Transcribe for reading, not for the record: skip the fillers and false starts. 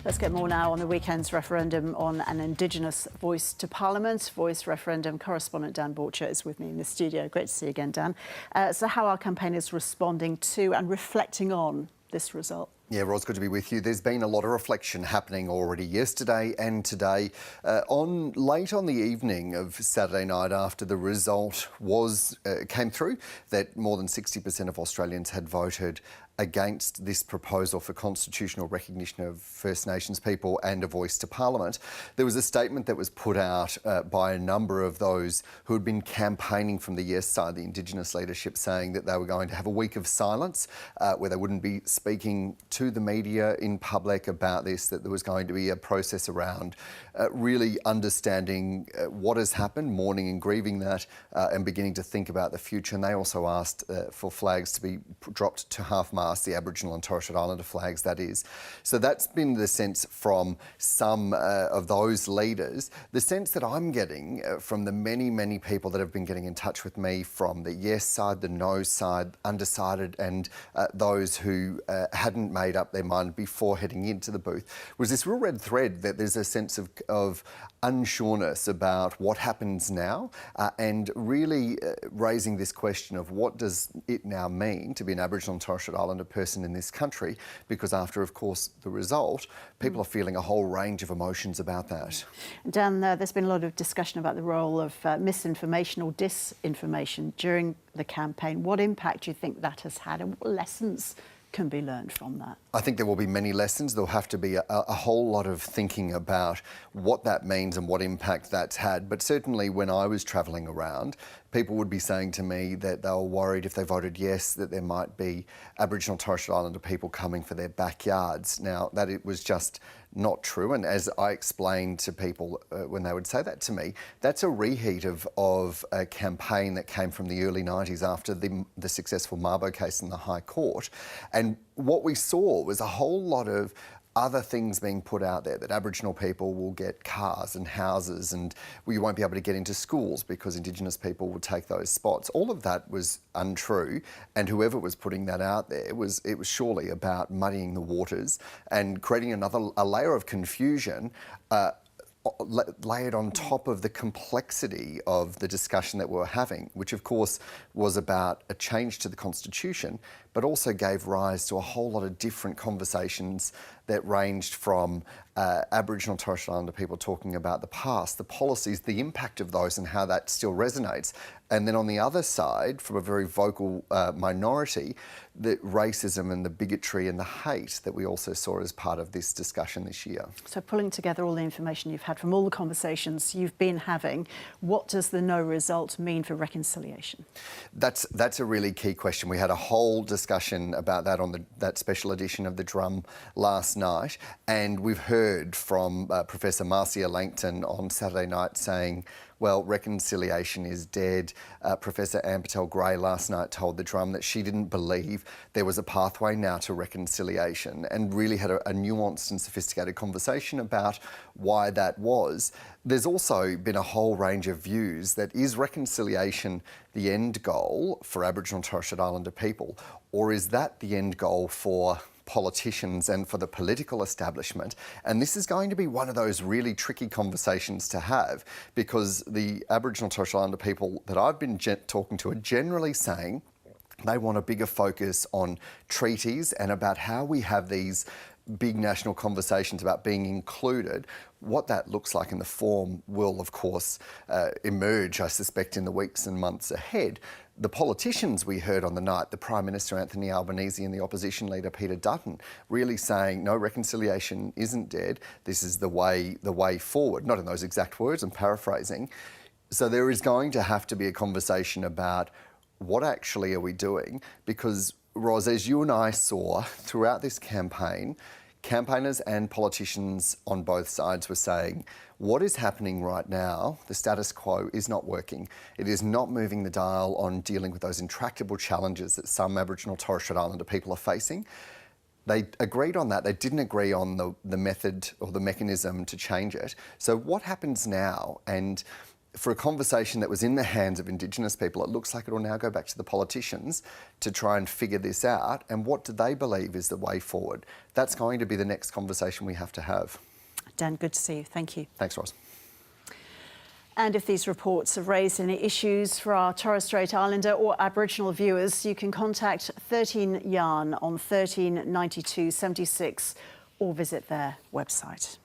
Let's get more now on the weekend's referendum on an Indigenous voice to Parliament. Voice Referendum correspondent Dan Borcher is with me in the studio. Great to see you again, Dan. So how are campaigners responding to and reflecting on this result? Yeah, Ros, good to be with you. There's been a lot of reflection happening already yesterday and today. Late on the evening of Saturday night, after the result came through, that more than 60% of Australians had voted against this proposal for constitutional recognition of First Nations people and a voice to Parliament. There was a statement that was put out by a number of those who had been campaigning from the yes side, the Indigenous leadership, saying that they were going to have a week of silence where they wouldn't be speaking to the media in public about this, that there was going to be a process around really understanding what has happened, mourning and grieving that, and beginning to think about the future. And they also asked for flags to be dropped to half-mast, the Aboriginal and Torres Strait Islander flags, that is. So that's been the sense from some of those leaders. The sense that I'm getting from the many, many people that have been getting in touch with me from the yes side, the no side, undecided, and those who hadn't made up their mind before heading into the booth, was this real red thread that there's a sense of unsureness about what happens now, and really raising this question of what does it now mean to be an Aboriginal and Torres Strait Islander person in this country, because after, of course, the result, people are feeling a whole range of emotions about that. Dan, there's been a lot of discussion about the role of misinformation or disinformation during the campaign. What impact do you think that has had, and what lessons can be learned from that? I think there will be many lessons. There'll have to be a whole lot of thinking about what that means and what impact that's had. But certainly when I was travelling around, people would be saying to me that they were worried if they voted yes that there might be Aboriginal and Torres Strait Islander people coming for their backyards. Now, that it was just not true. And as I explained to people when they would say that to me, that's a reheat of a campaign that came from the early 90s after the successful Mabo case in the High Court. And what we saw was a whole lot of other things being put out there, that Aboriginal people will get cars and houses, and you won't be able to get into schools because Indigenous people will take those spots. All of that was untrue, and whoever was putting that out there, it was surely about muddying the waters and creating a layer of confusion layered on top of the complexity of the discussion that we were having, which of course was about a change to the Constitution, but also gave rise to a whole lot of different conversations that ranged from Aboriginal and Torres Strait Islander people talking about the past, the policies, the impact of those and how that still resonates. And then on the other side, from a very vocal minority, the racism and the bigotry and the hate that we also saw as part of this discussion this year. So pulling together all the information you've had from all the conversations you've been having, what does the no result mean for reconciliation? That's a really key question. We had a whole discussion about that on that special edition of The Drum last night, and we've heard from Professor Marcia Langton on Saturday night saying, well, reconciliation is dead. Professor Ann Patel-Gray last night told The Drum that she didn't believe there was a pathway now to reconciliation, and really had a nuanced and sophisticated conversation about why that was. There's also been a whole range of views that is reconciliation the end goal for Aboriginal and Torres Strait Islander people, or is that the end goal for politicians and for the political establishment? And this is going to be one of those really tricky conversations to have, because the Aboriginal and Torres Strait Islander people that I've been talking to are generally saying they want a bigger focus on treaties and about how we have these big national conversations about being included. What that looks like in the form will, of course, emerge, I suspect, in the weeks and months ahead. The politicians we heard on the night, the Prime Minister Anthony Albanese and the opposition leader Peter Dutton, really saying no, reconciliation isn't dead. This is the way forward. Not in those exact words, I'm paraphrasing. So there is going to have to be a conversation about what actually are we doing, because Ros, as you and I saw throughout this campaign, campaigners and politicians on both sides were saying, what is happening right now, the status quo, is not working. It is not moving the dial on dealing with those intractable challenges that some Aboriginal and Torres Strait Islander people are facing. They agreed on that. They didn't agree on the method or the mechanism to change it. So what happens now? And for a conversation that was in the hands of Indigenous people, it looks like it will now go back to the politicians to try and figure this out. And what do they believe is the way forward? That's going to be the next conversation we have to have. Dan, good to see you. Thank you. Thanks, Ross. And if these reports have raised any issues for our Torres Strait Islander or Aboriginal viewers, you can contact 13 Yarn on 1392 76 or visit their website.